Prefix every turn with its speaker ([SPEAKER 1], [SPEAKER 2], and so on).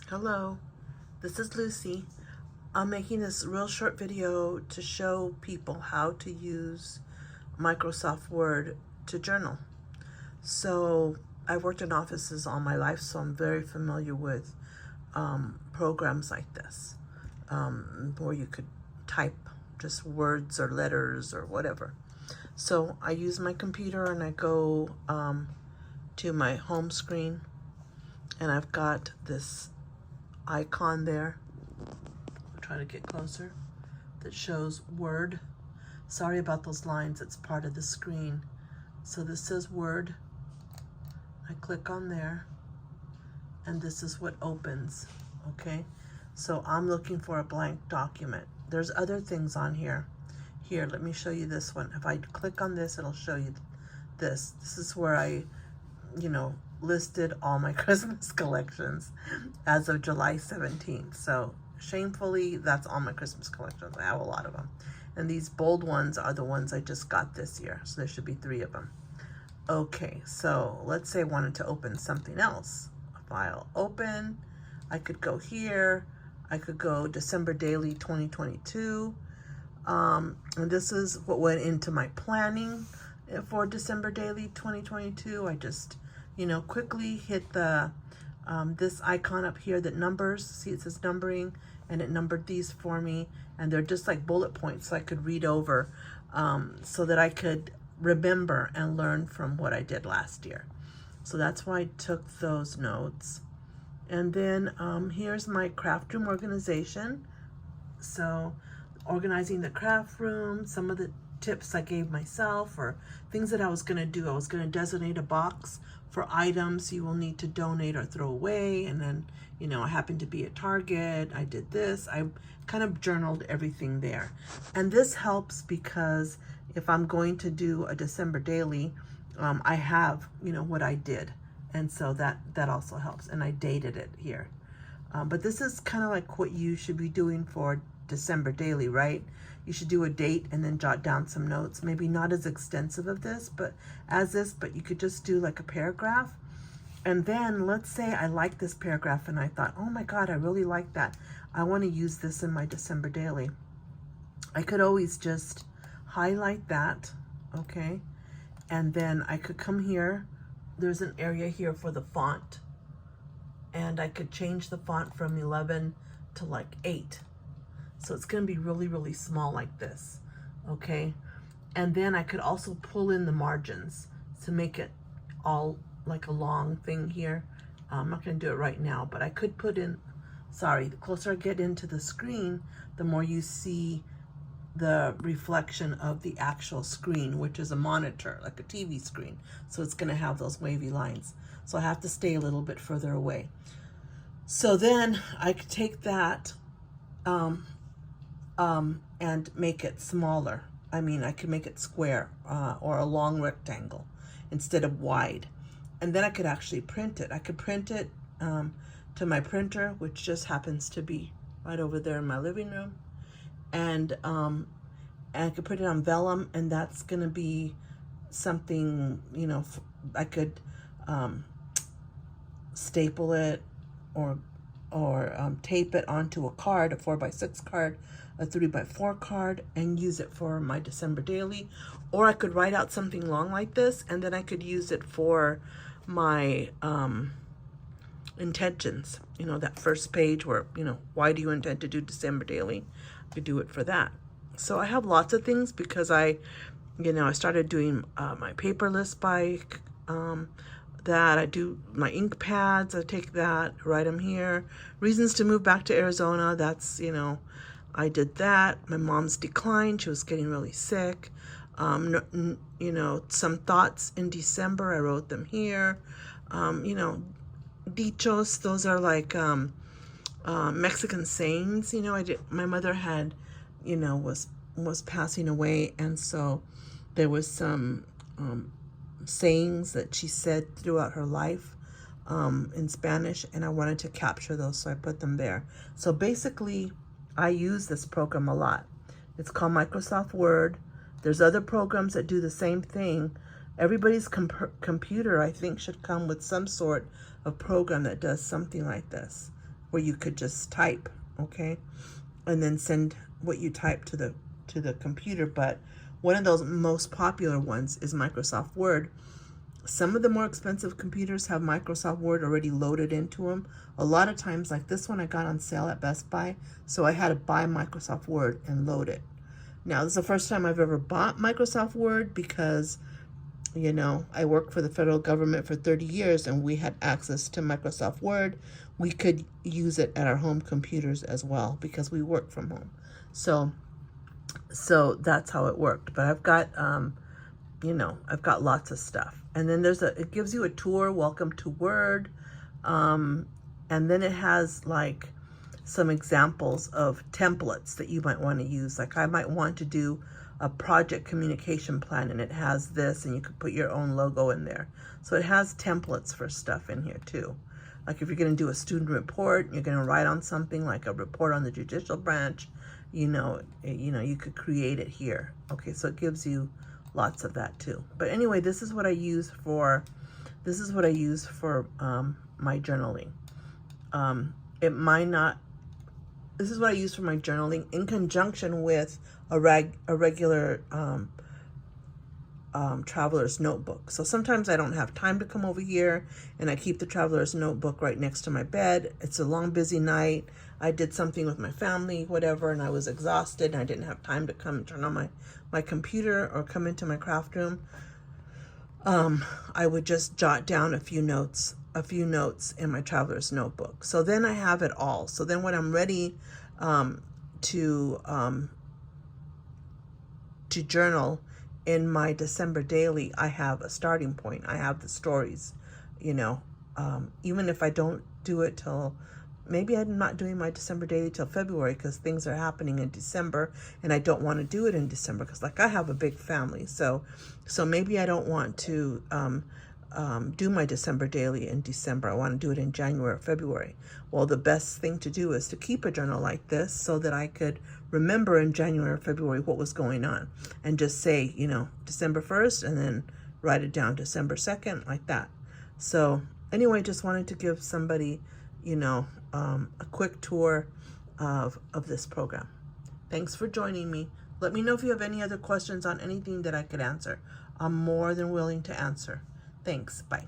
[SPEAKER 1] Hello, this is Lucy. I'm making this real short video to show people how to use Microsoft Word to journal. So I've worked in offices all my life, so I'm very familiar with programs like this, where you could type just words or letters or whatever. So I use my computer and I go to my home screen, and I've got this icon there. I'll try to get closer. That shows Word. Sorry about those lines, it's part of the screen. So this says Word. I click on there and this is what opens. Okay, so I'm looking for a blank document. There's other things on here. Here, let me show you this one. If I click on this, it'll show you this. This is where I listed all my Christmas collections as of July 17th. So shamefully, that's all my Christmas collections. I have a lot of them. And these bold ones are the ones I just got this year. So there should be 3 of them. Okay, so let's say I wanted to open something else. File open. I could go here. I could go December Daily 2022. And this is what went into my planning for December Daily 2022. I just quickly hit the this icon up here that numbers. See, it says numbering, and it numbered these for me, and they're just like bullet points, so I could read over, so that I could remember and learn from what I did last year. So that's why I took those notes. And then here's my craft room organization. So organizing the craft room, some of the tips I gave myself or things that I was going to do. I was going to designate a box for items you will need to donate or throw away. And then, I happened to be at Target. I did this. I kind of journaled everything there. And this helps because if I'm going to do a December daily, I have, what I did. And so that also helps. And I dated it here. But this is kind of like what you should be doing for December daily, right? You should do a date and then jot down some notes. Maybe not as extensive of this, but you could just do like a paragraph. And then let's say I like this paragraph and I thought, oh my God, I really like that. I want to use this in my December daily. I could always just highlight that, okay? And then I could come here. There's an area here for the font. And I could change the font from 11 to like 8. So it's going to be really, really small like this, okay? And then I could also pull in the margins to make it all like a long thing here. I'm not going to do it right now, but I could put in, the closer I get into the screen, the more you see the reflection of the actual screen, which is a monitor, like a TV screen. So it's going to have those wavy lines. So I have to stay a little bit further away. So then I could take that and make it smaller. I mean, I could make it square or a long rectangle instead of wide. And then I could actually print it. I could print it to my printer, which just happens to be right over there in my living room. And I could put it on vellum, and that's going to be something, I could staple it or tape it onto a card, a 4x6 card, a 3x4 card, and use it for my December daily. Or I could write out something long like this, and then I could use it for my intentions. That first page where, why do you intend to do December daily? I could do it for that. So I have lots of things because I started doing my paper list by that. I do my ink pads. I take that, write them here. Reasons to move back to Arizona. That's, I did that. My mom's declined. She was getting really sick. Some thoughts in December. I wrote them here. Dichos. Those are like Mexican sayings. My mother had, was passing away, and so there was some sayings that she said throughout her life in Spanish, and I wanted to capture those, so I put them there. So basically, I use this program a lot. It's called Microsoft Word. There's other programs that do the same thing. Everybody's computer, I think, should come with some sort of program that does something like this. where you could just type, okay, and then send what you type to the computer. But one of those most popular ones is Microsoft Word. Some of the more expensive computers have Microsoft Word already loaded into them. A lot of times, like this one I got on sale at Best Buy, so I had to buy Microsoft Word and load it. Now, this is the first time I've ever bought Microsoft Word because, you know, I worked for the federal government for 30 years and we had access to Microsoft Word. We could use it at our home computers as well because we work from home. So that's how it worked. But I've got, you know, I've got lots of stuff. And then it gives you a tour, welcome to Word. And then it has like some examples of templates that you might want to use. Like I might want to do a project communication plan, and it has this, and you could put your own logo in there. So it has templates for stuff in here too. Like if you're going to do a student report, you're going to write on something like a report on the judicial branch, you know, you could create it here. Okay, so it gives you lots of that too. But anyway, this is what I use for my journaling. This is what I use for my journaling in conjunction with a regular traveler's notebook. So sometimes I don't have time to come over here, and I keep the traveler's notebook right next to my bed. It's a long, busy night. I did something with my family, whatever, and I was exhausted, and I didn't have time to come and turn on my computer or come into my craft room. I would just jot down a few notes in my traveler's notebook. So then I have it all. So then when I'm ready to journal in my December daily, I have a starting point. I have the stories, you know, even if I don't do it till, maybe I'm not doing my December daily till February because things are happening in December and I don't want to do it in December because like I have a big family. So maybe I don't want to do my December daily in December. I want to do it in January or February. Well, the best thing to do is to keep a journal like this so that I could remember in January or February what was going on and just say, you know, December 1st and then write it down December 2nd, like that. So anyway, just wanted to give somebody, you know, a quick tour of this program. Thanks for joining me. Let me know if you have any other questions on anything that I could answer. I'm more than willing to answer. Thanks. Bye.